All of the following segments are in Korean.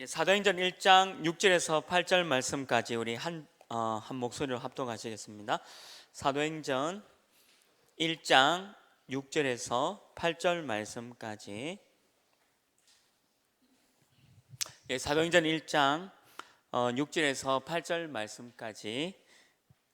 사도행전 1장 6절에서 8절 말씀까지 우리 한 목소리로 합독하시겠습니다. 사도행전 1장 6절에서 8절 말씀까지. 사도행전 1장 6절에서 8절 말씀까지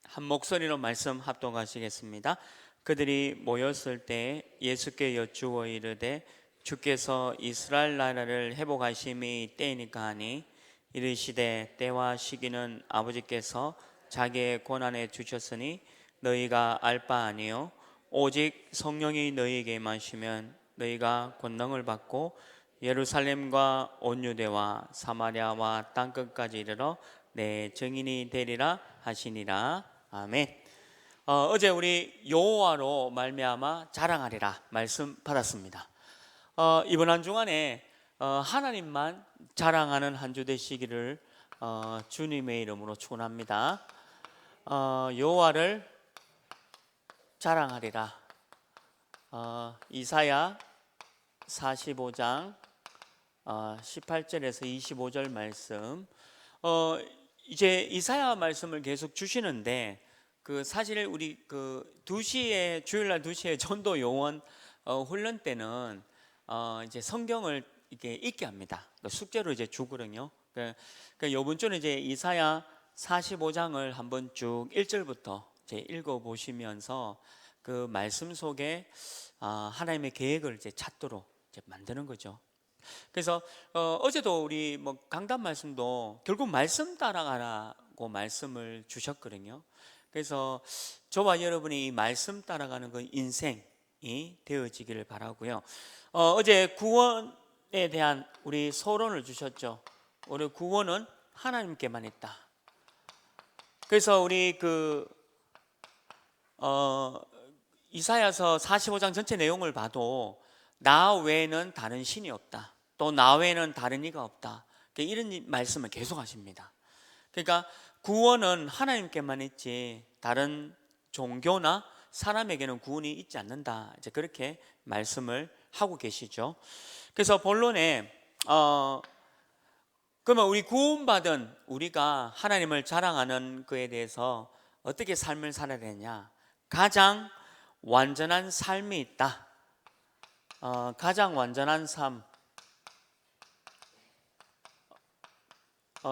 한 목소리로 말씀 합독하시겠습니다. 그들이 모였을 때 예수께 여쭈어 이르되 주께서 이스라엘 나라를 회복하심이 때이니까 하니, 이르시되 때와 시기는 아버지께서 자기의 권한에 주셨으니 너희가 알 바 아니요 오직 성령이 너희에게 임하시면 너희가 권능을 받고 예루살렘과 온 유대와 사마리아와 땅끝까지 이르러 내 증인이 되리라 하시니라. 아멘. 어제 우리 여호와로 말미암아 자랑하리라 말씀 받았습니다. 이번 한 주간에 하나님만 자랑하는 한 주 되시기를 주님의 이름으로 축원합니다. 여호와를 자랑하리라. 이사야 45장 18절에서 25절 말씀. 이제 이사야 말씀을 계속 주시는데, 사실 우리 2시에 주일날 2시에 전도 요원 훈련 때는 이제 성경을 이렇게 읽게 합니다. 숙제로 이제 주거든요. 그러니까 이번 주는 이제 이사야 45장을 한번 쭉 1절부터 이제 읽어 보시면서 그 말씀 속에 하나님의 계획을 이제 찾도록 이제 만드는 거죠. 그래서 어제도 우리 강단 말씀도 결국 말씀 따라가라고 말씀을 주셨거든요. 그래서 저와 여러분이 이 말씀 따라가는 그 인생이 되어지기를 바라고요. 어제 구원에 대한 우리 서론을 주셨죠. 우리 구원은 하나님께만 있다. 그래서 우리 이사야서 45장 전체 내용을 봐도 나 외에는 다른 신이 없다, 또 나 외에는 다른 이가 없다, 이런 말씀을 계속 하십니다. 그러니까 구원은 하나님께만 있지 다른 종교나 사람에게는 구원이 있지 않는다, 이제 그렇게 말씀을 하고 계시죠. 그래서 본론에 그러면 우리 구원받은 우리가 하나님을 자랑하는 그에 대해서 어떻게 삶을 살아야 되냐? 가장 완전한 삶이 있다. 가장 완전한 삶,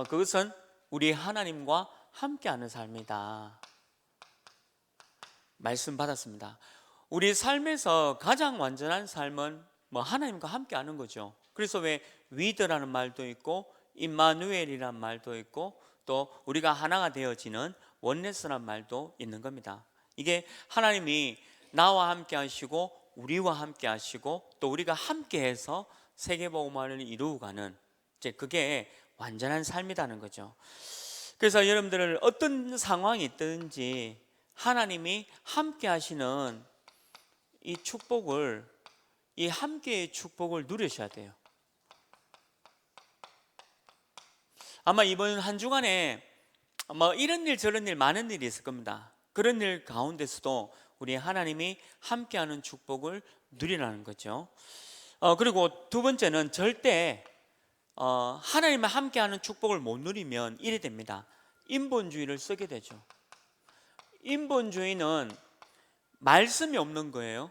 그것은 우리 하나님과 함께하는 삶이다. 말씀 받았습니다. 우리 삶에서 가장 완전한 삶은 하나님과 함께하는 거죠. 그래서 왜 위드라는 말도 있고 임마누엘이라는 말도 있고 또 우리가 하나가 되어지는 원네스라는 말도 있는 겁니다. 이게 하나님이 나와 함께 하시고 우리와 함께 하시고 또 우리가 함께해서 세계복음화를 이루어가는, 이제 그게 완전한 삶이라는 거죠. 그래서 여러분들은 어떤 상황이 있든지 하나님이 함께 하시는 이 축복을, 이 함께의 축복을 누리셔야 돼요. 아마 이번 한 주간에 이런 일 저런 일 많은 일이 있을 겁니다. 그런 일 가운데서도 우리 하나님이 함께하는 축복을 누리라는 거죠. 그리고 두 번째는 절대 하나님과 함께하는 축복을 못 누리면 이래 됩니다. 인본주의를 쓰게 되죠. 인본주의는 말씀이 없는 거예요.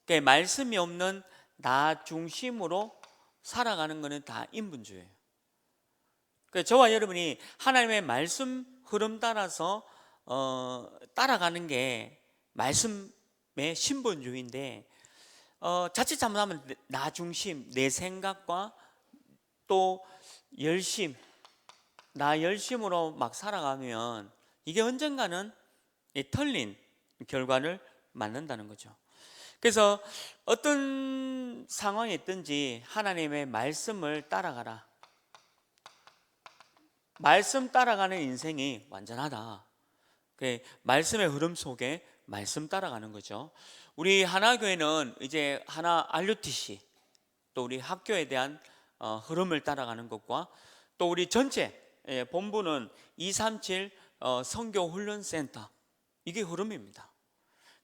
그러니까 말씀이 없는 나 중심으로 살아가는 것은 다 인본주의예요. 그러니까 저와 여러분이 하나님의 말씀 흐름 따라서 따라가는 게 말씀의 신본주의인데, 자칫 잘못하면 나 중심, 내 생각과 또 나 열심으로 막 살아가면 이게 언젠가는 틀린 결과를 맞는다는 거죠. 그래서 어떤 상황이 있든지 하나님의 말씀을 따라가라. 말씀 따라가는 인생이 완전하다. 말씀의 흐름 속에 말씀 따라가는 거죠. 우리 하나교회는 이제 하나 RUTC, 또 우리 학교에 대한 흐름을 따라가는 것과 또 우리 전체 본부는 237 선교훈련센터, 이게 흐름입니다.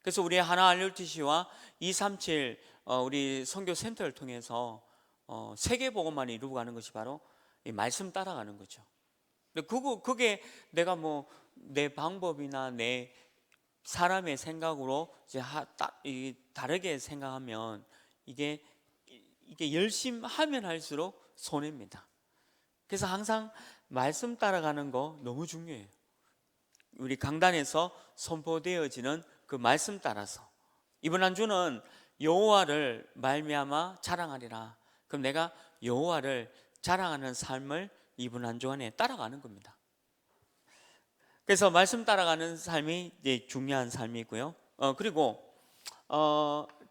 그래서 우리 하나 RUTC와 237 우리 선교센터를 통해서 세계복음만을 이루고 가는 것이 바로 이 말씀 따라가는 거죠. 근데 그게 내가 뭐 내 방법이나 내 사람의 생각으로 이제 다르게 생각하면 이게 열심히 하면 할수록 손해입니다. 그래서 항상 말씀 따라가는 거 너무 중요해요. 우리 강단에서 선포되어지는 그 말씀 따라서 이번 한 주는 여호와를 말미암아 자랑하리라. 그럼 내가 여호와를 자랑하는 삶을 이번 한 주간에 따라가는 겁니다. 그래서 말씀 따라가는 삶이 이제 중요한 삶이고요. 그리고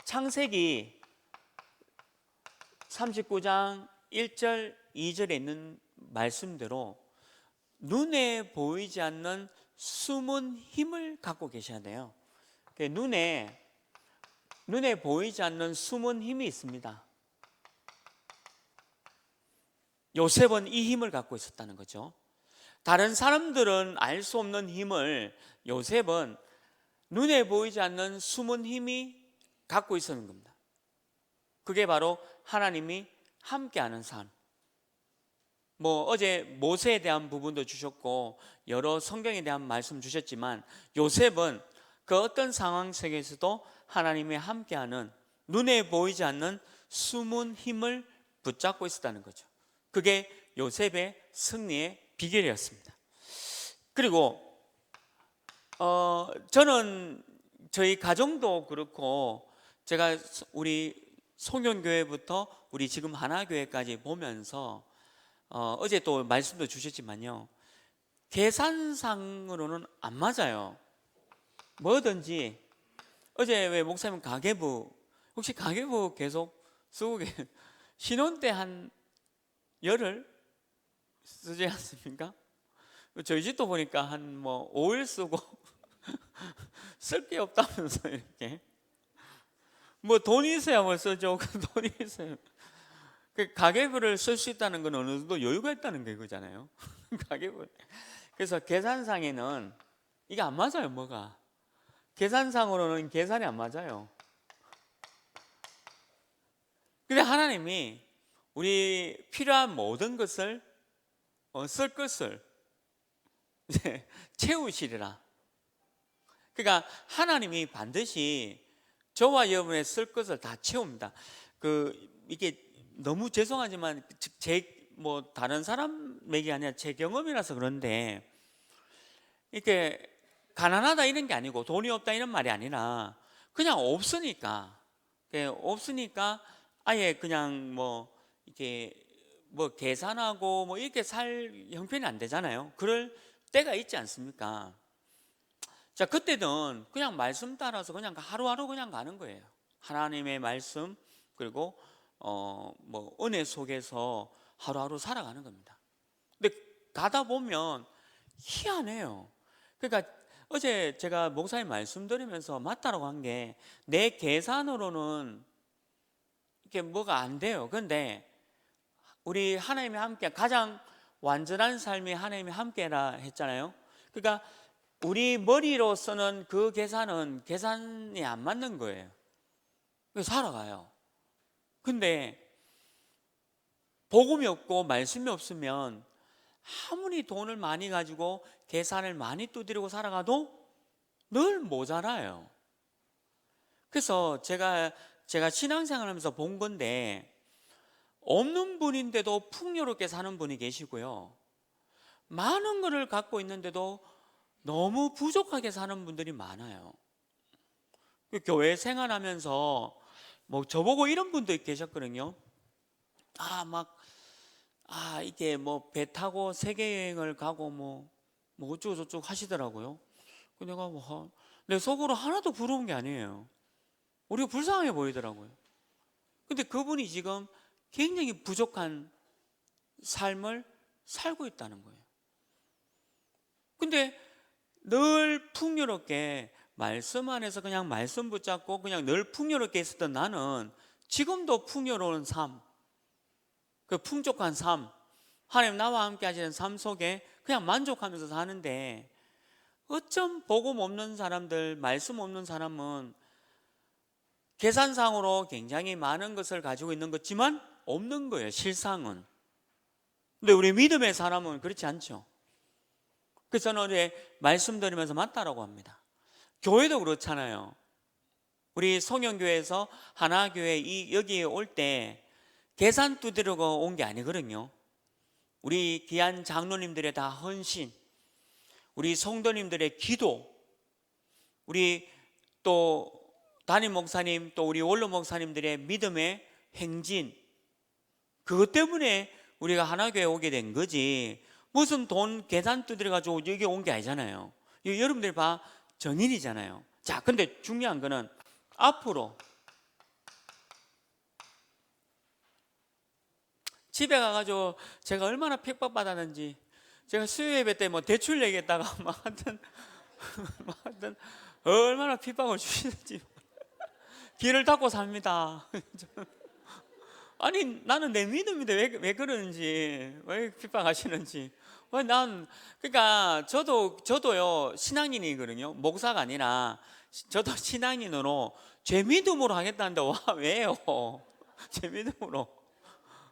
창세기 39장 1절 2절에 있는 말씀대로 눈에 보이지 않는 숨은 힘을 갖고 계셔야 돼요. 눈에 보이지 않는 숨은 힘이 있습니다. 요셉은 이 힘을 갖고 있었다는 거죠. 다른 사람들은 알 수 없는 힘을 요셉은 눈에 보이지 않는 숨은 힘이 갖고 있었는 겁니다. 그게 바로 하나님이 함께하는 삶. 어제 모세에 대한 부분도 주셨고 여러 성경에 대한 말씀 주셨지만 요셉은 그 어떤 상황 속에서도 하나님이 함께하는 눈에 보이지 않는 숨은 힘을 붙잡고 있었다는 거죠. 그게 요셉의 승리의 비결이었습니다. 그리고 저는 저희 가정도 그렇고 제가 우리 송영교회부터 우리 지금 하나교회까지 보면서 어제 또 말씀도 주셨지만요, 계산상으로는 안 맞아요. 뭐든지 어제 왜 목사님 가계부 혹시 가계부 계속 쓰고 신혼 때 한 열흘 쓰지 않습니까? 저희 집도 보니까 한 5일 쓰고 쓸 게 없다면서 이렇게 돈이 있어야 쓰죠. 돈이 있어요. 가계부를 쓸 수 있다는 건 어느 정도 여유가 있다는 거잖아요. 가계부. 그래서 계산상에는 이게 안 맞아요. 뭐가 계산상으로는 계산이 안 맞아요. 근데 하나님이 우리 필요한 모든 것을 쓸 것을 채우시리라. 그러니까 하나님이 반드시 저와 여러분의 쓸 것을 다 채웁니다. 이게 너무 죄송하지만 다른 사람에게 아니라 제 경험이라서 그런데 이렇게 가난하다 이런 게 아니고 돈이 없다 이런 말이 아니라 그냥 없으니까 아예 그냥 이렇게 계산하고 이렇게 살 형편이 안 되잖아요. 그럴 때가 있지 않습니까? 자, 그때는 그냥 말씀 따라서 그냥 하루하루 그냥 가는 거예요. 하나님의 말씀 그리고 은혜 속에서 하루하루 살아가는 겁니다. 근데 가다 보면 희한해요. 그러니까 어제 제가 목사님 말씀 드리면서 맞다라고 한 게 내 계산으로는 이게 뭐가 안 돼요. 그런데 우리 하나님이 함께 가장 완전한 삶이 하나님이 함께라 했잖아요. 그러니까 우리 머리로서는 그 계산이 안 맞는 거예요. 그래서 살아가요. 근데 복음이 없고 말씀이 없으면 아무리 돈을 많이 가지고 계산을 많이 두드리고 살아가도 늘 모자라요. 그래서 제가 신앙생활하면서 본 건데 없는 분인데도 풍요롭게 사는 분이 계시고요, 많은 것을 갖고 있는데도 너무 부족하게 사는 분들이 많아요. 교회 생활하면서 저보고 이런 분도 계셨거든요. 이게 배 타고 세계 여행을 가고 어쩌고 저쩌고 하시더라고요. 내가 내 속으로 하나도 부러운 게 아니에요. 우리가 불쌍해 보이더라고요. 근데 그분이 지금 굉장히 부족한 삶을 살고 있다는 거예요. 근데 늘 풍요롭게 말씀 안에서 그냥 말씀 붙잡고 그냥 늘 풍요롭게 있었던 나는 지금도 풍요로운 삶, 그 풍족한 삶, 하나님 나와 함께 하시는 삶 속에 그냥 만족하면서 사는데, 어쩜 복음 없는 사람들, 말씀 없는 사람은 계산상으로 굉장히 많은 것을 가지고 있는 것지만 없는 거예요. 실상은 근데 우리 믿음의 사람은 그렇지 않죠. 그래서 저는 어제 말씀드리면서 맞다라고 합니다. 교회도 그렇잖아요. 우리 송영교회에서 하나교회 여기에 올 때 계산 두드리고 온 게 아니거든요. 우리 귀한 장로님들의 다 헌신, 우리 성도님들의 기도, 우리 또 담임 목사님, 또 우리 원로 목사님들의 믿음의 행진, 그것 때문에 우리가 하나교회에 오게 된 거지, 무슨 돈 계산 두드려가지고 여기 온 게 아니잖아요. 여러분들 봐, 정인이잖아요. 자, 근데 중요한 거는 앞으로 집에 가가지고 제가 얼마나 핍박받았는지, 제가 수요 예배 때 뭐 대출 내겠다가 막 하여튼 얼마나 핍박을 주시는지 길을 닫고 삽니다. 아니, 나는 내 믿음인데 왜 그러는지, 왜 핍박하시는지. 그러니까 저도요 신앙인이거든요. 목사가 아니라 저도 신앙인으로 제 믿음으로 하겠다는데 와, 왜요? 제 믿음으로.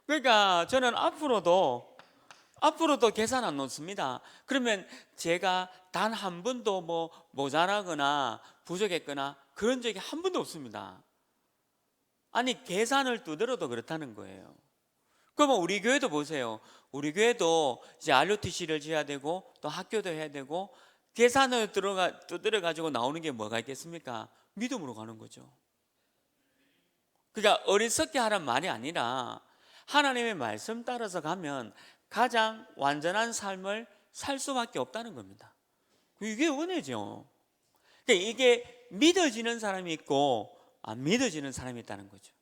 그러니까 저는 앞으로도 계산 안 놓습니다. 그러면 제가 단 한 번도 뭐 모자라거나 부족했거나 그런 적이 한 번도 없습니다. 아니, 계산을 두드려도 그렇다는 거예요. 그러면 우리 교회도 보세요. 우리 교회도 이제 RUTC를 지어야 되고 또 학교도 해야 되고, 계산을 두드려 가지고 나오는 게 뭐가 있겠습니까? 믿음으로 가는 거죠. 그러니까 어리석게 하란 말이 아니라 하나님의 말씀 따라서 가면 가장 완전한 삶을 살 수밖에 없다는 겁니다. 이게 은혜죠. 그러니까 이게 믿어지는 사람이 있고 안 믿어지는 사람이 있다는 거죠.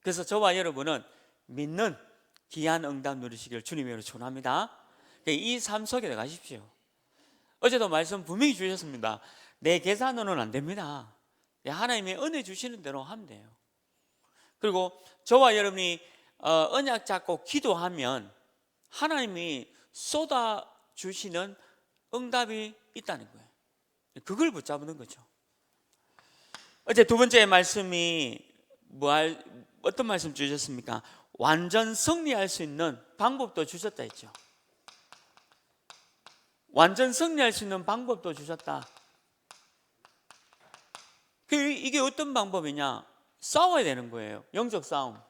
그래서 저와 여러분은 믿는 귀한 응답 누리시길 주님으로 축원합니다. 이 삶 속에 들어가십시오. 어제도 말씀 분명히 주셨습니다. 내 계산으로는 안 됩니다. 하나님의 은혜 주시는 대로 하면 돼요. 그리고 저와 여러분이 언약 잡고 기도하면 하나님이 쏟아 주시는 응답이 있다는 거예요. 그걸 붙잡는 거죠. 어제 두 번째 말씀이 어떤 말씀 주셨습니까? 완전 승리할 수 있는 방법도 주셨다 했죠. 완전 승리할 수 있는 방법도 주셨다. 이게 어떤 방법이냐? 싸워야 되는 거예요. 영적 싸움.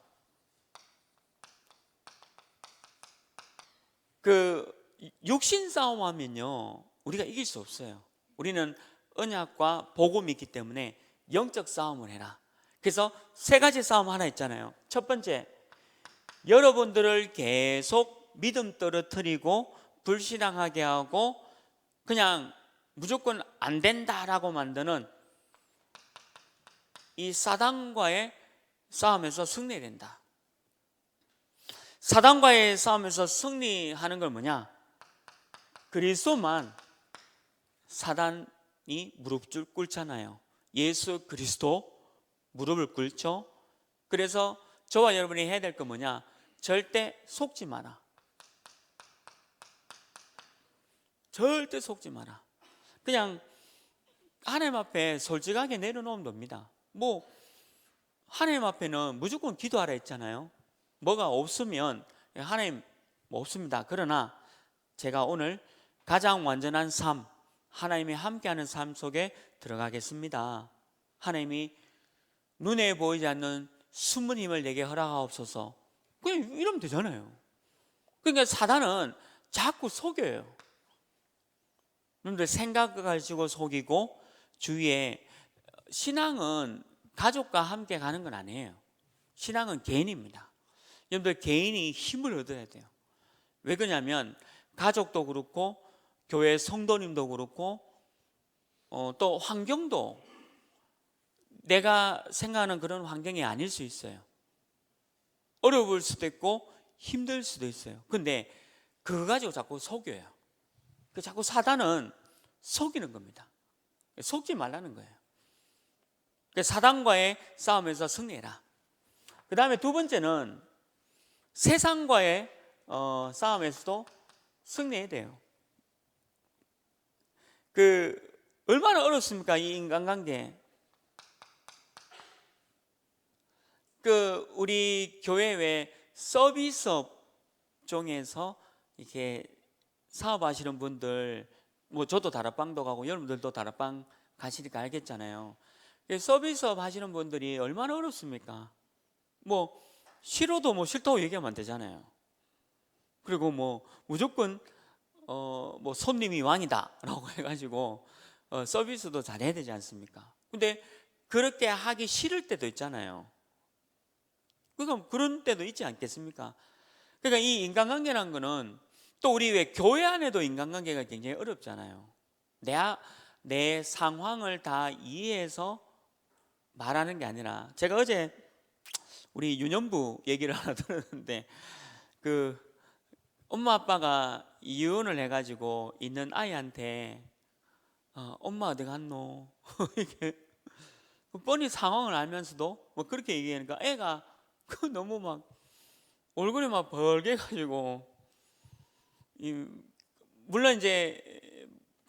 육신 싸움하면요 우리가 이길 수 없어요. 우리는 언약과 복음이 있기 때문에 영적 싸움을 해라. 그래서 세 가지 싸움 하나 있잖아요. 첫 번째, 여러분들을 계속 믿음 떨어뜨리고 불신앙하게 하고 그냥 무조건 안 된다라고 만드는 이 사단과의 싸움에서 승리해야 된다. 사단과의 싸움에서 승리하는 건 뭐냐? 그리스도만 사단이 무릎을 꿇잖아요. 예수 그리스도 무릎을 꿇죠. 그래서 저와 여러분이 해야 될 건 뭐냐? 절대 속지 마라. 절대 속지 마라. 그냥 하나님 앞에 솔직하게 내려놓으면 됩니다. 뭐 하나님 앞에는 무조건 기도하라 했잖아요. 뭐가 없으면 하나님 뭐 없습니다. 그러나 제가 오늘 가장 완전한 삶, 하나님이 함께하는 삶 속에 들어가겠습니다. 하나님이 눈에 보이지 않는 숨은 힘을 내게 허락하옵소서. 그냥 이러면 되잖아요. 그러니까 사단은 자꾸 속여요. 여러분들 생각 가지고 속이고, 주위에 신앙은 가족과 함께 가는 건 아니에요. 신앙은 개인입니다. 여러분들 개인이 힘을 얻어야 돼요. 왜 그러냐면 가족도 그렇고 교회 성도님도 그렇고 또 환경도 내가 생각하는 그런 환경이 아닐 수 있어요. 어려울 수도 있고 힘들 수도 있어요. 근데 그거 가지고 자꾸 속여요. 자꾸 사단은 속이는 겁니다. 속지 말라는 거예요. 사단과의 싸움에서 승리해라. 그 다음에 두 번째는 세상과의 싸움에서도 승리해야 돼요. 얼마나 어렵습니까? 이 인간관계. 우리 교회 외 서비스업 업종에서 이렇게 사업하시는 분들, 뭐 저도 다락방도 가고 여러분들도 다락방 가시니까 알겠잖아요. 서비스업 하시는 분들이 얼마나 어렵습니까? 뭐 싫어도 뭐 싫다고 얘기하면 안 되잖아요. 그리고 뭐 무조건 뭐 손님이 왕이다라고 해가지고 서비스도 잘해야 되지 않습니까? 근데 그렇게 하기 싫을 때도 있잖아요. 그러니까 그런 때도 있지 않겠습니까? 그러니까 이 인간관계라는 거는 또 우리 왜 교회 안에도 인간관계가 굉장히 어렵잖아요. 내 상황을 다 이해해서 말하는 게 아니라, 제가 어제 우리 유년부 얘기를 하나 들었는데, 그 엄마 아빠가 이혼을 해가지고 있는 아이한테 엄마 어디 갔노? 이게 뻔히 상황을 알면서도 뭐 그렇게 얘기하니까 애가 너무 막 얼굴이 막 벌게가지고, 물론 이제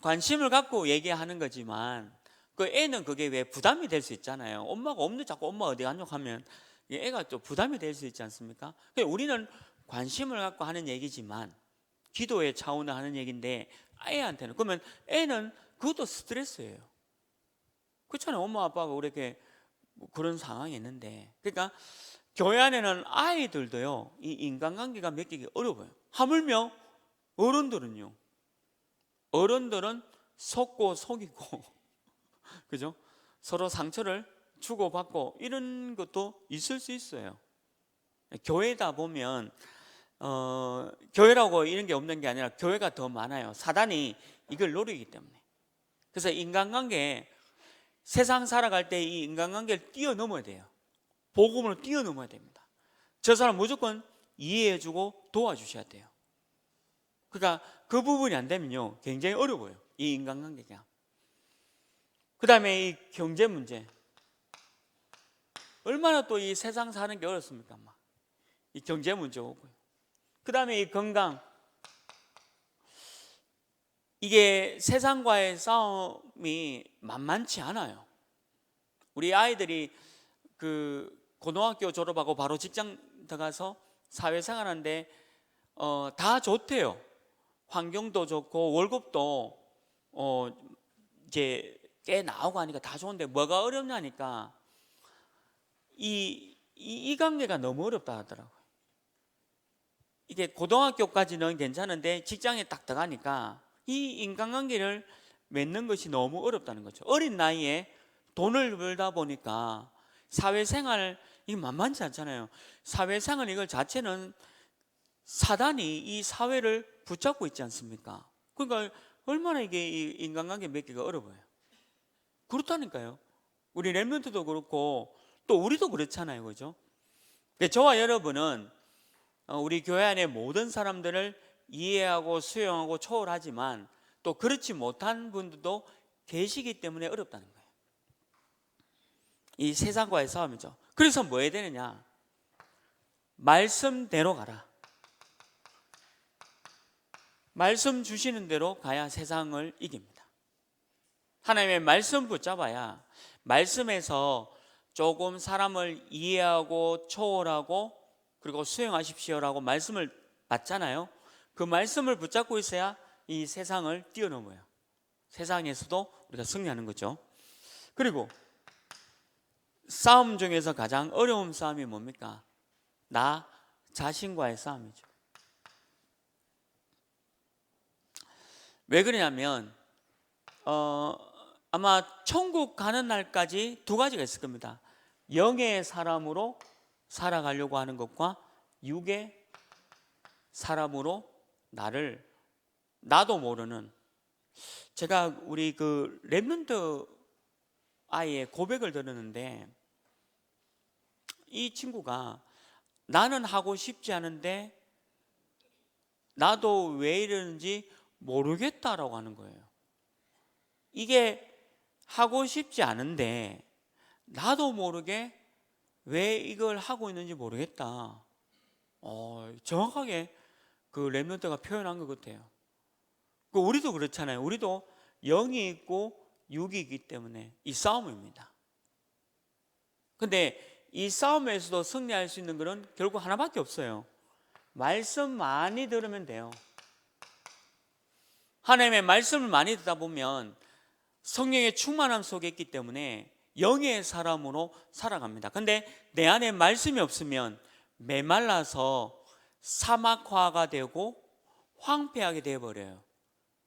관심을 갖고 얘기하는 거지만 그 애는 그게 왜 부담이 될 수 있잖아요. 엄마가 없는데 자꾸 엄마 어디 갔노 하면 애가 또 부담이 될 수 있지 않습니까? 우리는 관심을 갖고 하는 얘기지만 기도의 차원을 하는 얘기인데, 애한테는, 그러면 애는 그것도 스트레스예요. 그렇잖아요. 엄마 아빠가 그렇게 그런 상황이 있는데. 그러니까 교회 안에는 아이들도요, 이 인간관계가 맺기가 어려워요. 하물며 어른들은 속고 속이고 그죠? 서로 상처를 주고받고 이런 것도 있을 수 있어요. 교회다 보면 교회라고 이런 게 없는 게 아니라 교회가 더 많아요. 사단이 이걸 노리기 때문에. 그래서 인간관계, 세상 살아갈 때 이 인간관계를 뛰어넘어야 돼요. 복음으로 뛰어넘어야 됩니다. 저 사람 무조건 이해해주고 도와주셔야 돼요. 그러니까 그 부분이 안 되면요, 굉장히 어려워요, 이 인간관계가. 그 다음에 이 경제 문제, 얼마나 또 이 세상 사는 게 어렵습니까? 이 경제 문제 오고요. 그 다음에 이 건강, 이게 세상과의 싸움이 만만치 않아요. 우리 아이들이 그 고등학교 졸업하고 바로 직장 들어가서 사회생활하는데 다 좋대요. 환경도 좋고 월급도 이제 꽤 나오고 하니까 다 좋은데 뭐가 어렵냐니까 이 관계가 너무 어렵다 하더라고요. 이게 고등학교까지는 괜찮은데 직장에 딱 들어가니까 이 인간관계를 맺는 것이 너무 어렵다는 거죠. 어린 나이에 돈을 벌다 보니까 사회생활, 이게 만만치 않잖아요. 사회생활 이걸 자체는 사단이 이 사회를 붙잡고 있지 않습니까? 그러니까 얼마나 이게 이 인간관계 맺기가 어려워요. 그렇다니까요. 우리 렘넌트도 그렇고 또 우리도 그렇잖아요, 그죠? 저와 여러분은 우리 교회 안에 모든 사람들을 이해하고 수용하고 초월하지만 또 그렇지 못한 분들도 계시기 때문에 어렵다는 거예요. 이 세상과의 싸움이죠. 그래서 뭐 해야 되느냐? 말씀대로 가라. 말씀 주시는 대로 가야 세상을 이깁니다. 하나님의 말씀 붙잡아야 말씀에서 조금 사람을 이해하고 초월하고 그리고 수용하십시오라고 말씀을 받잖아요. 그 말씀을 붙잡고 있어야 이 세상을 뛰어넘어요. 세상에서도 우리가 승리하는 거죠. 그리고 싸움 중에서 가장 어려운 싸움이 뭡니까? 나 자신과의 싸움이죠. 왜 그러냐면 아마 천국 가는 날까지 두 가지가 있을 겁니다. 영의 사람으로 살아가려고 하는 것과 육의 사람으로 나도 모르는, 제가 우리 그 렘넌트 아이의 고백을 들었는데 이 친구가 나는 하고 싶지 않은데 나도 왜 이러는지 모르겠다라고 하는 거예요. 이게 하고 싶지 않은데 나도 모르게 왜 이걸 하고 있는지 모르겠다. 정확하게 그 렘넌트가 표현한 것 같아요. 우리도 그렇잖아요. 우리도 영이 있고 육이 있기 때문에 이 싸움입니다. 근데 이 싸움에서도 승리할 수 있는 것은 결국 하나밖에 없어요. 말씀 많이 들으면 돼요. 하나님의 말씀을 많이 듣다 보면 성령의 충만함 속에 있기 때문에 영의 사람으로 살아갑니다. 근데 내 안에 말씀이 없으면 메말라서 사막화가 되고 황폐하게 되어버려요.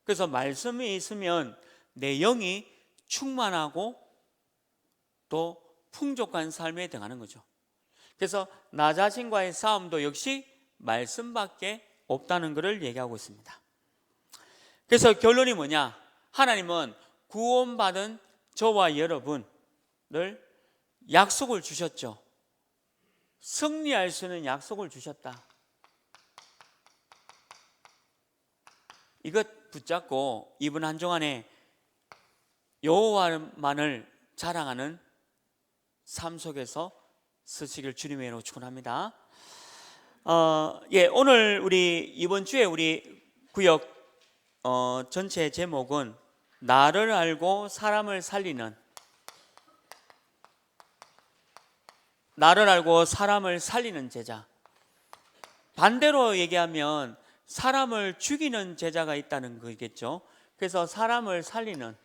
그래서 말씀이 있으면 내 영이 충만하고 또 풍족한 삶에 들어가는 거죠. 그래서 나 자신과의 싸움도 역시 말씀밖에 없다는 것을 얘기하고 있습니다. 그래서 결론이 뭐냐? 하나님은 구원받은 저와 여러분을 약속을 주셨죠. 승리할 수 있는 약속을 주셨다. 이것 붙잡고 이번 한 주간에 여호와만을 자랑하는 삶 속에서 쓰시길 주님의 이름으로 축원합니다. 오늘 우리 이번 주에 우리 구역 전체 제목은 나를 알고 사람을 살리는 제자. 반대로 얘기하면 사람을 죽이는 제자가 있다는 거겠죠. 그래서 사람을 살리는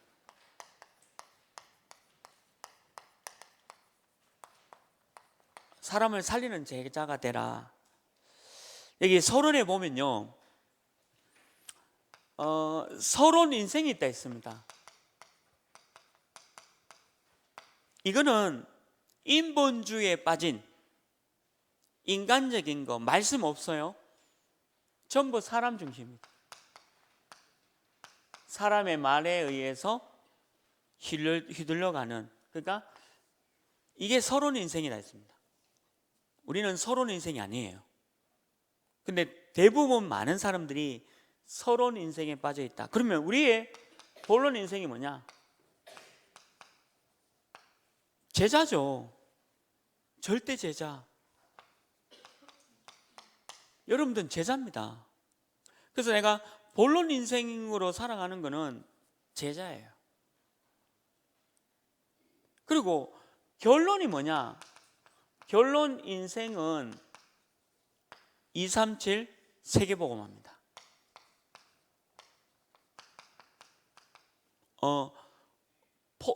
제자가 되라. 여기 서론에 보면요, 서론 인생이 있다 있습니다. 이거는 인본주의에 빠진 인간적인 거 말씀 없어요. 전부 사람 중심입니다. 사람의 말에 의해서 휘둘려가는, 그러니까 이게 서론 인생이다 했습니다. 우리는 서론 인생이 아니에요. 근데 대부분 많은 사람들이 서론 인생에 빠져 있다. 그러면 우리의 본론 인생이 뭐냐? 제자죠. 절대 제자. 여러분들은 제자입니다. 그래서 내가 본론 인생으로 살아가는 것은 제자예요. 그리고 결론이 뭐냐? 결론 인생은 237 세계복음화입니다.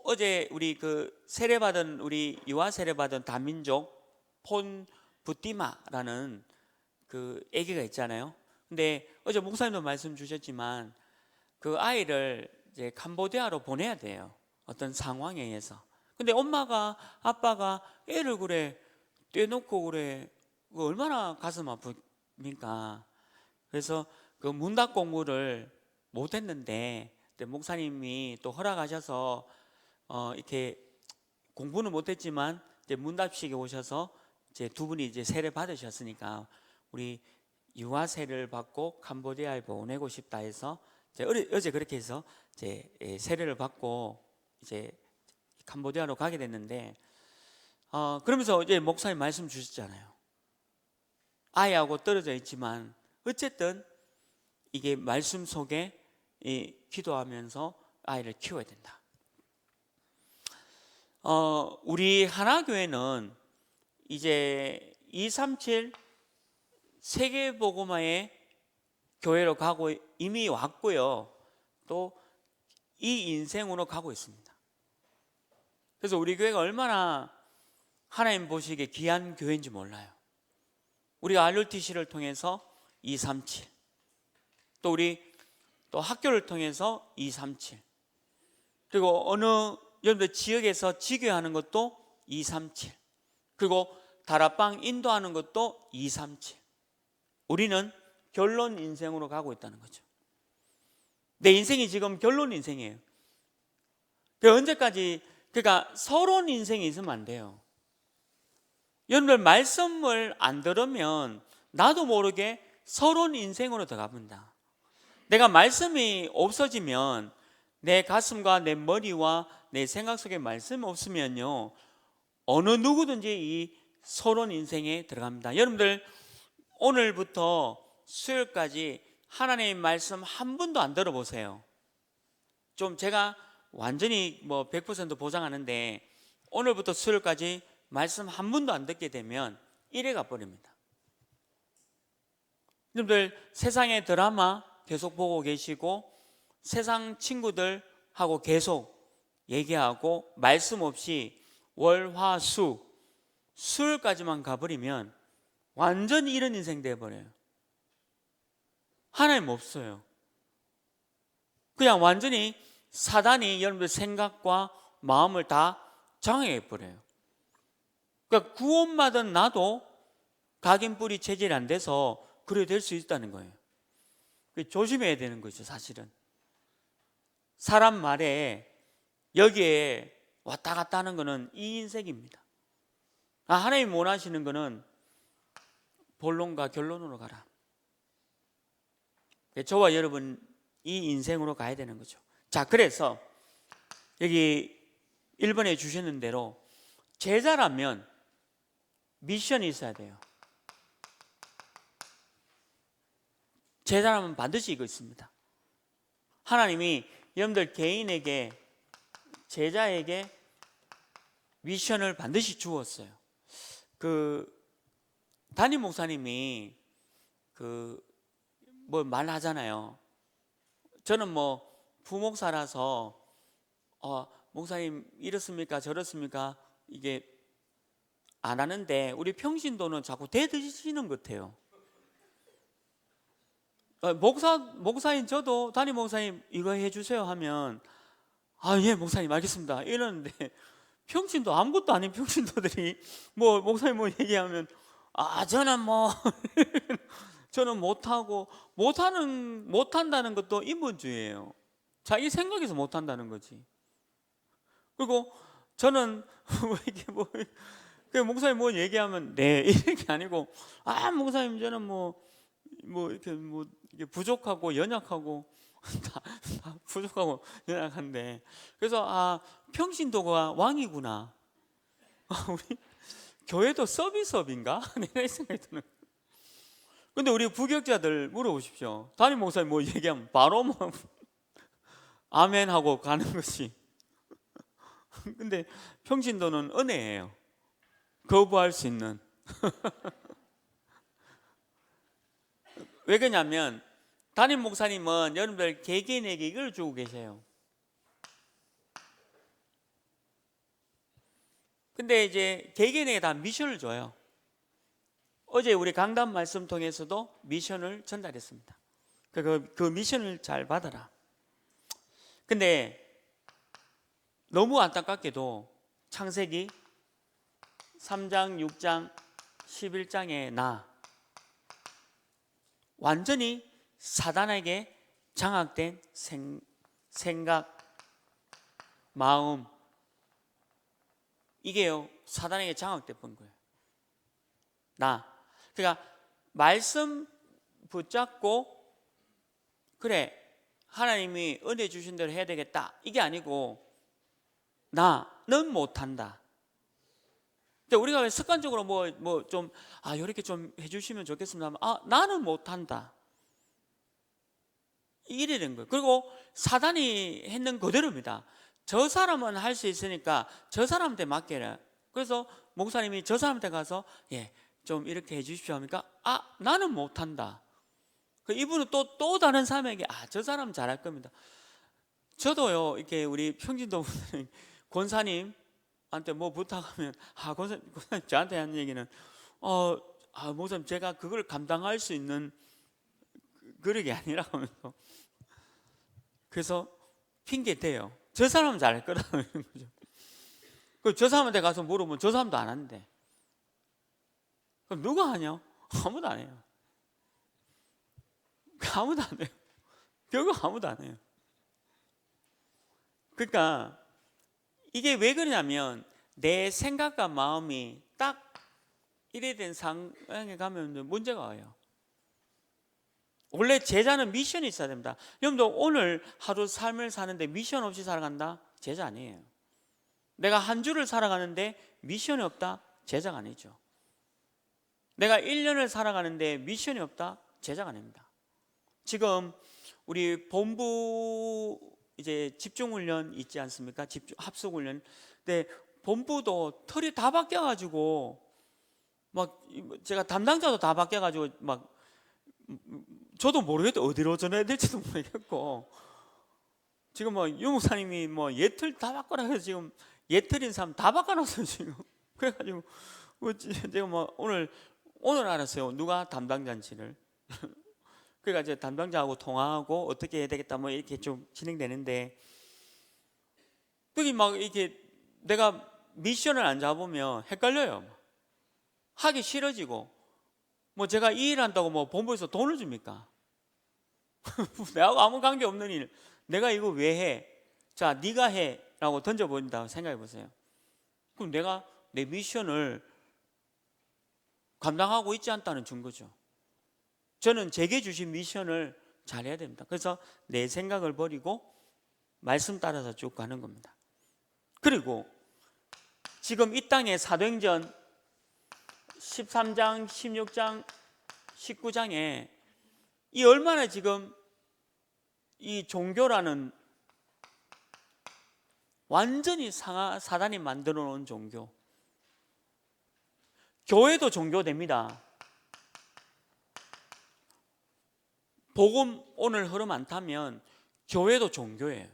어제 우리 우리 유아 세례받은 다민족 폰 부티마라는 그 아기가 있잖아요. 근데 어제 목사님도 말씀 주셨지만 그 아이를 이제 캄보디아로 보내야 돼요. 어떤 상황에 의해서. 근데 엄마가 아빠가 애를 그래 떼놓고 그래, 얼마나 가슴 아픕니까? 그래서 그 문답 공부를 못했는데 목사님이 또 허락하셔서 이렇게 공부는 못했지만 이제 문답식에 오셔서 이제 두 분이 이제 세례 받으셨으니까 우리 유아 세례를 받고 캄보디아에 보내고 싶다 해서 어제 그렇게 해서 이제 세례를 받고 이제 캄보디아로 가게 됐는데, 그러면서 이제 목사님 말씀 주셨잖아요. 아이하고 떨어져 있지만 어쨌든 이게 말씀 속에 기도하면서 아이를 키워야 된다. 우리 하나교회는 이제 237 세계복음화의 교회로 가고 이미 왔고요. 또 이 인생으로 가고 있습니다. 그래서 우리 교회가 얼마나 하나님 보시기에 귀한 교회인지 몰라요. 우리가 RUTC를 통해서 237, 또 우리 또 학교를 통해서 237, 그리고 어느 여러분들 지역에서 지교하는 것도 237, 그리고 다락방 인도하는 것도 237. 우리는 결론 인생으로 가고 있다는 거죠. 내 인생이 지금 결론 인생이에요. 언제까지, 그러니까 서론 인생이 있으면 안 돼요. 여러분들 말씀을 안 들으면 나도 모르게 서론 인생으로 들어갑니다. 내가 말씀이 없어지면 내 가슴과 내 머리와 내 생각 속에 말씀이 없으면요, 어느 누구든지 이 서론 인생에 들어갑니다. 여러분들 오늘부터 수요일까지 하나님의 말씀 한 번도 안 들어보세요. 좀 제가 완전히 100% 보장하는데 오늘부터 수요일까지 말씀 한 번도 안 듣게 되면 이래 가버립니다. 여러분들 세상의 드라마 계속 보고 계시고 세상 친구들하고 계속 얘기하고 말씀 없이 월, 화, 수 수요일까지만 가버리면 완전히 이런 인생 돼버려요. 하나님 없어요. 그냥 완전히 사단이 여러분들 생각과 마음을 다 장애해버려요. 그러니까 구원받은 나도 각인뿌리 체질이 안 돼서 그래 될 수 있다는 거예요. 조심해야 되는 거죠. 사실은 사람 말에 여기에 왔다 갔다 하는 거는 이 인생입니다. 하나님 원하시는 거는 본론과 결론으로 가라. 저와 여러분 이 인생으로 가야 되는 거죠. 자, 그래서 여기 1번에 주시는 대로 제자라면 미션이 있어야 돼요. 제자라면 반드시 이거 있습니다. 하나님이 여러분들 개인에게, 제자에게 미션을 반드시 주었어요. 담임 목사님이 뭐 말하잖아요. 저는 뭐 부목사라서 목사님 이렇습니까 저렇습니까 이게 안 하는데 우리 평신도는 자꾸 대드시는 것 같아요. 목사인 저도 담임 목사님 이거 해주세요 하면 예 목사님 알겠습니다 이러는데, 평신도 아무것도 아닌 평신도들이 뭐 목사님 뭐 얘기하면 저는 뭐 저는 못하고, 못한다는 것도 인본주의예요. 자기 생각에서 못한다는 거지. 그리고 저는 이게 목사님 뭐 얘기하면 네 이렇게 아니고 목사님 저는 이렇게 부족하고 연약하고 다 부족하고 연약한데, 그래서 평신도가 왕이구나. 우리 교회도 서비스업인가? 내가 이 생각이 드는. 근데 우리 부격자들 물어보십시오. 담임 목사님 뭐 얘기하면 바로 아멘 하고 가는 것이. 근데 평신도는 은혜예요. 거부할 수 있는. 왜 그러냐면 담임 목사님은 여러분들 개개인에게 이걸 주고 계세요. 근데 이제 개개인에게 다 미션을 줘요. 어제 우리 강단 말씀 통해서도 미션을 전달했습니다. 그 미션을 잘 받아라. 근데 너무 안타깝게도 창세기 3장, 6장, 11장에 완전히 사단에게 장악된 생각, 마음, 이게요 사단에게 장악돼 본 거예요. 그러니까 말씀 붙잡고 그래 하나님이 은혜 주신 대로 해야 되겠다 이게 아니고 나는 못한다. 우리가 왜 습관적으로 좀 이렇게 좀 해주시면 좋겠습니다 하면 나는 못한다 이래 된 거예요. 그리고 사단이 했는 그대로입니다. 저 사람은 할 수 있으니까 저 사람한테 맡겨라. 그래서 목사님이 저 사람한테 가서 좀 이렇게 해주십시오 하니까 나는 못한다. 이분은 또 다른 사람에게 저 사람 잘할 겁니다. 저도요 이렇게 우리 평진도 권사님한테 뭐 부탁하면 권사님 저한테 하는 얘기는 목사님 제가 그걸 감당할 수 있는 그릇이 아니라고 하면서, 그래서 핑계 대요. 저 사람은 잘할 거라는 거죠. 저 사람한테 가서 물으면 저 사람도 안 하는데 그럼 누가 하냐? 아무도 안 해요. 아무도 안 해요. 결국 아무도 안 해요. 그러니까 이게 왜 그러냐면 내 생각과 마음이 딱 이래 된 상황에 가면 문제가 와요. 원래 제자는 미션이 있어야 됩니다. 여러분도 오늘 하루 삶을 사는데 미션 없이 살아간다? 제자 아니에요. 내가 한 주를 살아가는데 미션이 없다? 제자가 아니죠. 내가 1년을 살아가는데 미션이 없다? 제자가 아닙니다. 지금 우리 본부 이제 집중훈련 있지 않습니까? 합숙훈련. 근데 본부도 털이 다 바뀌어가지고 제가 담당자도 다 바뀌어가지고 저도 모르겠고 어디로 전해야 될지도 모르겠고, 지금 뭐 유목사님이 뭐 예틀 다 바꿔라 해서 지금 예틀인 사람 다 바꿔놨어요 지금. 그래가지고 제가 뭐 오늘 알았어요, 누가 담당자인지를. 그러니까 이제 담당자하고 통화하고 어떻게 해야 되겠다 뭐 이렇게 좀 진행되는데, 그게 막 이렇게 내가 미션을 안 잡으면 헷갈려요. 하기 싫어지고, 뭐 제가 이 일 한다고 뭐 본부에서 돈을 줍니까? 내하고 아무 관계 없는 일 내가 이거 왜 해? 자, 네가 해 라고 던져버린다고 생각해 보세요. 그럼 내가 내 미션을 감당하고 있지 않다는 증거죠. 저는 제게 주신 미션을 잘해야 됩니다. 그래서 내 생각을 버리고 말씀 따라서 쭉 가는 겁니다. 그리고 지금 이 땅의 사도행전 13장, 16장, 19장에 이 얼마나 지금 이 종교라는 완전히 사단이 만들어 놓은 종교, 교회도 종교됩니다. 복음 오늘 흐름 안 타면 교회도 종교예요.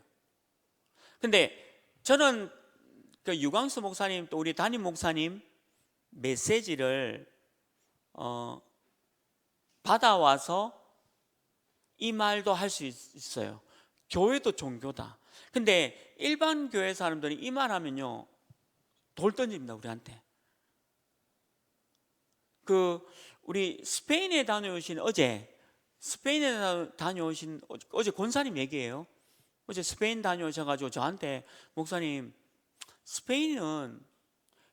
근데 저는 그 유광수 목사님 또 우리 담임 목사님 메시지를 받아와서 이 말도 할 수 있어요. 교회도 종교다. 근데 일반 교회 사람들이 이 말 하면요 돌 던집니다 우리한테. 우리 스페인에 다녀오신 어제 권사님 얘기예요. 어제 스페인 다녀오셔가지고 저한테, 목사님 스페인은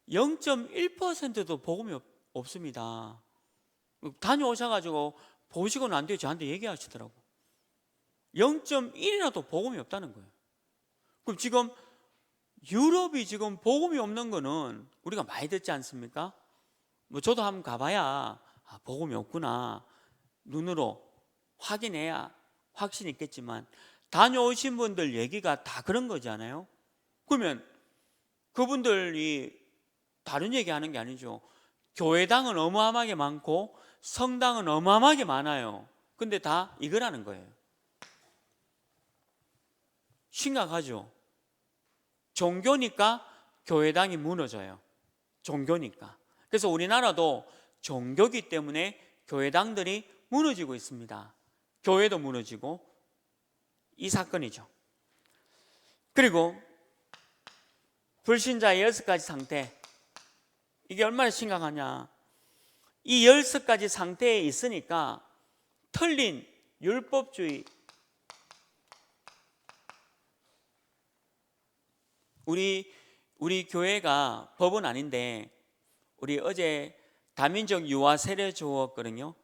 0.1%도 복음이 없습니다. 다녀오셔가지고 보시고 난 뒤에 저한테 얘기하시더라고. 0.1이라도 복음이 없다는 거예요. 그럼 지금 유럽이 지금 복음이 없는 거는 우리가 많이 듣지 않습니까? 뭐 저도 한번 가봐야 복음이 없구나 눈으로 확인해야 확신이 있겠지만, 다녀오신 분들 얘기가 다 그런 거잖아요. 그러면 그분들이 다른 얘기 하는 게 아니죠. 교회당은 어마어마하게 많고 성당은 어마어마하게 많아요. 근데 다 이거라는 거예요. 심각하죠. 종교니까 교회당이 무너져요. 종교니까. 그래서 우리나라도 종교기 때문에 교회당들이 무너지고 있습니다. 교회도 무너지고, 이 사건이죠. 그리고 불신자의 6가지 상태, 이게 얼마나 심각하냐. 이 6가지 상태에 있으니까 틀린 율법주의, 우리 교회가 법은 아닌데 우리 어제 다민족 유아 세례 주었거든요.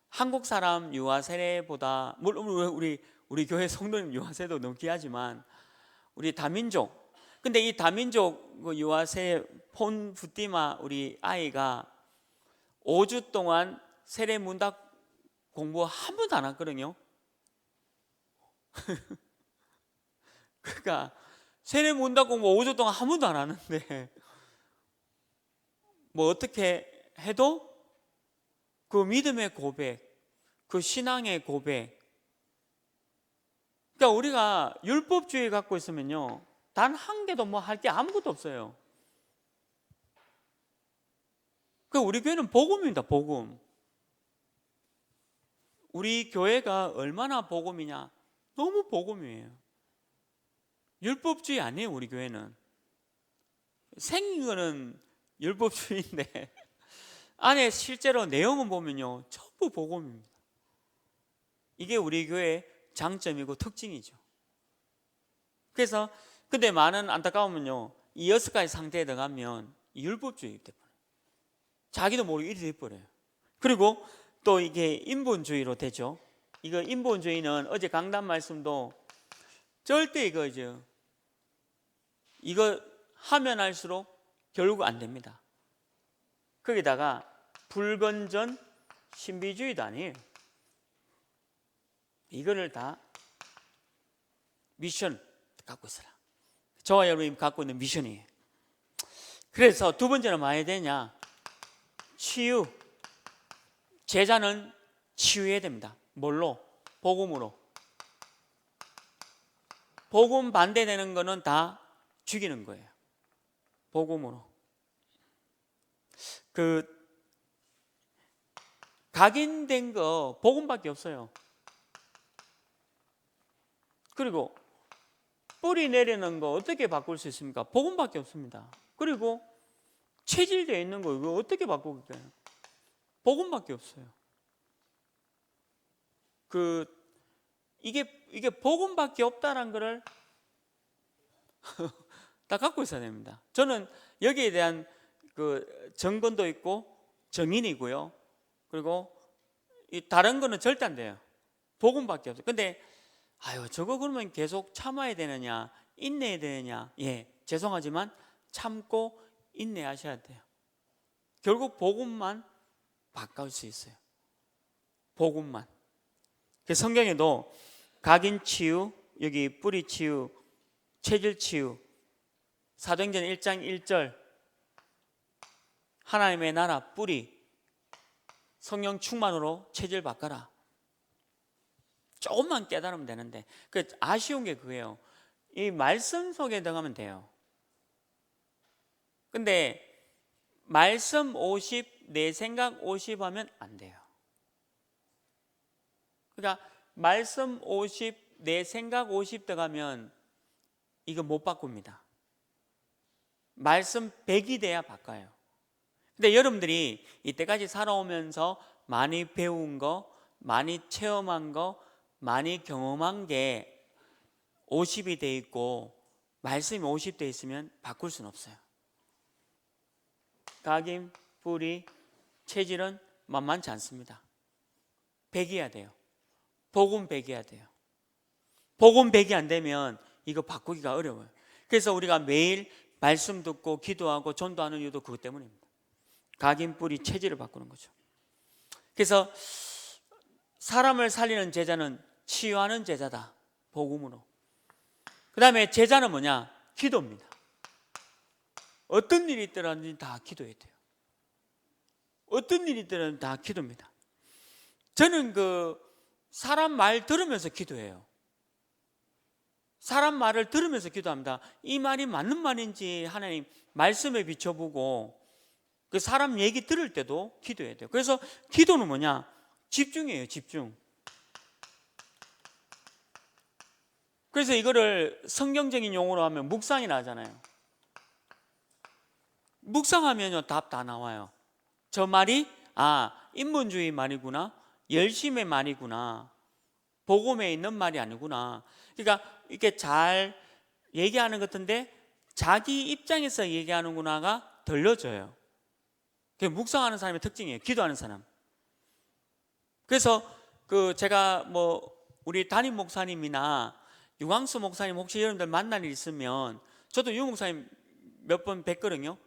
한국 사람 유아 세례보다, 물론 우리 교회 성도님 유아 세례도 너무 귀하지만 우리 다민족, 근데 이 다민족 유아 세례 폰 부띠마 우리 아이가 5주 동안 세례 문답 공부 한 번도 안 했거든요. 그러니까 세례 문답 공부 5주 동안 한 번도 안 하는데 뭐 어떻게 해도 그 믿음의 고백, 그 신앙의 고백, 그러니까 우리가 율법주의 갖고 있으면요 단 한 개도 뭐 할 게 아무것도 없어요. 그 우리 교회는 복음입니다. 복음. 우리 교회가 얼마나 복음이냐, 너무 복음이에요. 율법주의 아니에요. 우리 교회는 생긴 거는 율법주의인데 안에 실제로 내용은 보면요 전부 복음입니다. 이게 우리 교회의 장점이고 특징이죠. 그래서 근데 많은 안타까우면요 이 6가지 상태에 들어가면 율법주의 때문에 자기도 모르게 이리 돼버려요. 그리고 또 이게 인본주의로 되죠. 이거 인본주의는 어제 강단 말씀도 절대 이거죠. 이거 하면 할수록 결국 안 됩니다. 거기다가 불건전 신비주의도 아니에요. 이거를 다 미션 갖고 있어라. 저와 여러분이 갖고 있는 미션이에요. 그래서 두 번째는 뭐 해야 되냐? 치유. 제자는 치유해야 됩니다. 뭘로? 복음으로. 복음 반대되는 거는 다 죽이는 거예요. 복음으로. 각인된 거 복음밖에 없어요. 그리고 뿌리 내리는 거 어떻게 바꿀 수 있습니까? 복음밖에 없습니다. 그리고 체질되어 있는 거 이거 어떻게 바꾸겠어요? 복음밖에 없어요. 이게 복음밖에 없다는 것을 다 갖고 있어야 됩니다. 저는 여기에 대한 정건도 있고 정인이고요. 그리고 다른 거는 절대 안 돼요. 복음밖에 없어요. 근데 저거 그러면 계속 참아야 되느냐, 인내해야 되느냐? 예, 죄송하지만 참고 인내하셔야 돼요. 결국 복음만 바꿀 수 있어요. 복음만. 성경에도 각인 치유, 여기 뿌리 치유, 체질 치유, 사도행전 1장 1절 하나님의 나라 뿌리 성령 충만으로 체질 바꿔라. 조금만 깨달으면 되는데 아쉬운 게 그거예요. 이 말씀 속에 들어가면 돼요. 근데 말씀 50, 내 생각 50 하면 안 돼요. 그러니까 말씀 50, 내 생각 50 들어가면 이거 못 바꿉니다. 말씀 100이 돼야 바꿔요. 근데 여러분들이 이때까지 살아오면서 많이 배운 거, 많이 체험한 거, 많이 경험한 게 50이 돼 있고 말씀이 50 돼 있으면 바꿀 수는 없어요. 각인, 뿌리, 체질은 만만치 않습니다. 100이어야 돼요. 복음 100이어야 돼요. 복음 100이 안 되면 이거 바꾸기가 어려워요. 그래서 우리가 매일 말씀 듣고 기도하고 전도하는 이유도 그것 때문입니다. 각인, 뿌리, 체질을 바꾸는 거죠. 그래서 사람을 살리는 제자는 치유하는 제자다. 복음으로. 그 다음에 제자는 뭐냐? 기도입니다. 어떤 일이 있더라도 다 기도해야 돼요. 어떤 일이 있더라도 다 기도입니다. 저는 사람 말 들으면서 기도해요. 사람 말을 들으면서 기도합니다. 이 말이 맞는 말인지 하나님 말씀에 비춰보고 그 사람 얘기 들을 때도 기도해야 돼요. 그래서 기도는 뭐냐? 집중이에요. 집중. 그래서 이거를 성경적인 용어로 하면 묵상이라 하잖아요. 묵상하면요 답 다 나와요. 저 말이 인본주의 말이구나, 열심의 말이구나, 복음에 있는 말이 아니구나. 그러니까 이렇게 잘 얘기하는 것 같은데 자기 입장에서 얘기하는구나가 들려져요. 그게 묵상하는 사람의 특징이에요. 기도하는 사람. 그래서 제가 우리 담임 목사님이나 유광수 목사님 혹시 여러분들 만날 일 있으면 저도 유 목사님 몇 번 뵀거든요.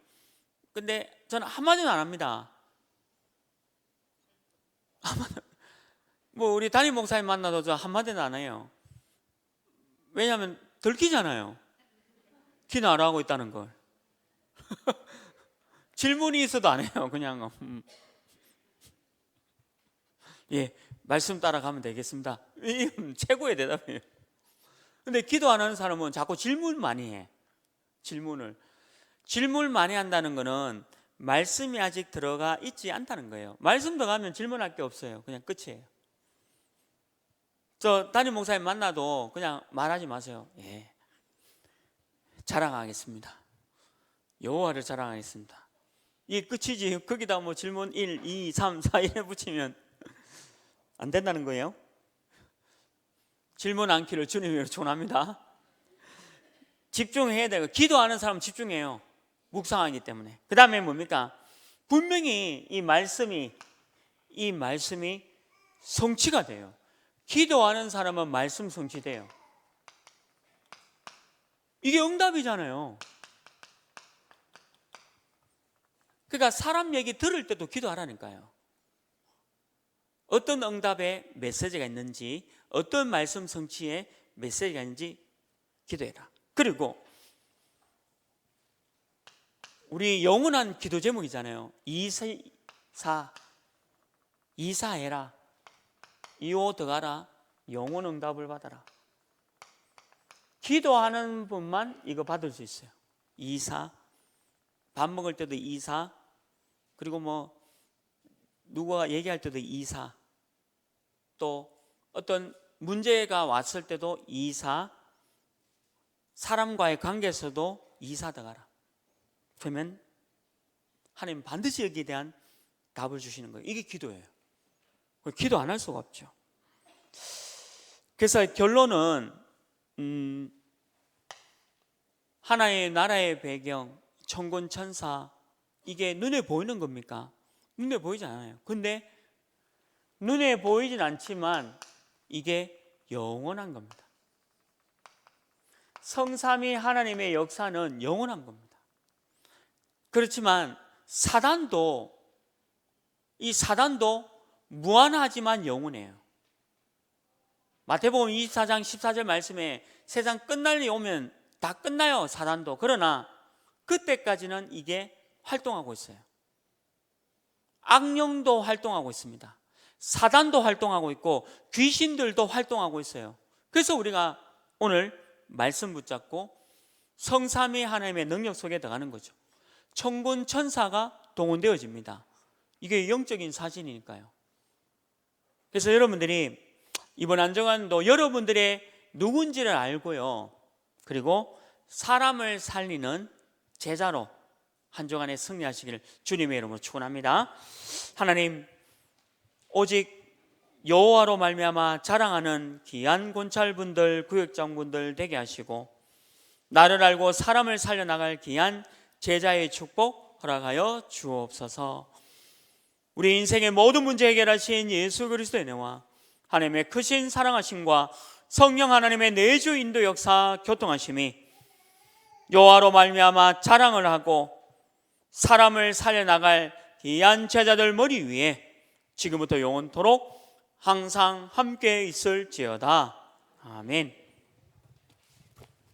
근데 저는 한마디도 안 합니다. 우리 담임 목사님 만나도 저 한마디도 안 해요. 왜냐하면 들키잖아요. 기도하러 하고 있다는 걸. 질문이 있어도 안 해요. 그냥 예, 말씀 따라가면 되겠습니다. 최고의 대답이에요. 근데 기도 안 하는 사람은 자꾸 질문 많이 해. 질문을 많이 한다는 거는 말씀이 아직 들어가 있지 않다는 거예요. 말씀 들어가면 질문할 게 없어요. 그냥 끝이에요. 저 담임 목사님 만나도 그냥 말하지 마세요. 예, 자랑하겠습니다. 여호와를 자랑하겠습니다. 이게 끝이지. 거기다 질문 1, 2, 3, 4 이래 붙이면 안 된다는 거예요. 질문 않기를 주님으로 축원합니다. 집중해야 돼요. 기도하는 사람은 집중해요. 묵상하기 때문에. 그 다음에 뭡니까? 분명히 이 말씀이 성취가 돼요. 기도하는 사람은 말씀 성취돼요. 이게 응답이잖아요. 그러니까 사람 얘기 들을 때도 기도하라니까요. 어떤 응답에 메시지가 있는지, 어떤 말씀 성취에 메시지가 있는지 기도해라. 그리고 우리 영원한 기도 제목이잖아요. 이사해라. 2호 더가라. 영혼 응답을 받아라. 기도하는 분만 이거 받을 수 있어요. 이사, 밥 먹을 때도 이사, 그리고 뭐 누가 얘기할 때도 이사, 또 어떤 문제가 왔을 때도 이사, 사람과의 관계에서도 이사 더가라. 그러면 하나님 반드시 여기에 대한 답을 주시는 거예요. 이게 기도예요. 기도 안 할 수가 없죠. 그래서 결론은 하나의 나라의 배경, 천군 천사, 이게 눈에 보이는 겁니까? 눈에 보이지 않아요. 근데 눈에 보이진 않지만 이게 영원한 겁니다. 성삼위 하나님의 역사는 영원한 겁니다. 그렇지만 이 사단도 무한하지만 영원해요. 마태복음 24장 14절 말씀에 세상 끝날 일이 오면 다 끝나요, 사단도. 그러나 그때까지는 이게 활동하고 있어요. 악령도 활동하고 있습니다. 사단도 활동하고 있고 귀신들도 활동하고 있어요. 그래서 우리가 오늘 말씀 붙잡고 성삼위 하나님의 능력 속에 들어가는 거죠. 천군 천사가 동원되어집니다. 이게 영적인 사실이니까요. 그래서 여러분들이 이번 안정환도 여러분들의 누군지를 알고요, 그리고 사람을 살리는 제자로 한 주간에 승리하시기를 주님의 이름으로 축원합니다. 하나님, 오직 여호와로 말미암아 자랑하는 귀한 권찰분들, 구역장분들 되게 하시고 나를 알고 사람을 살려나갈 귀한 제자의 축복 허락하여 주옵소서. 우리 인생의 모든 문제 해결하신 예수 그리스도의 은혜와 하나님의 크신 사랑하심과 성령 하나님의 내주 인도 역사 교통하심이 여호와로 말미암아 자랑을 하고 사람을 살려나갈 귀한 제자들 머리 위에 지금부터 영원토록 항상 함께 있을지어다. 아멘.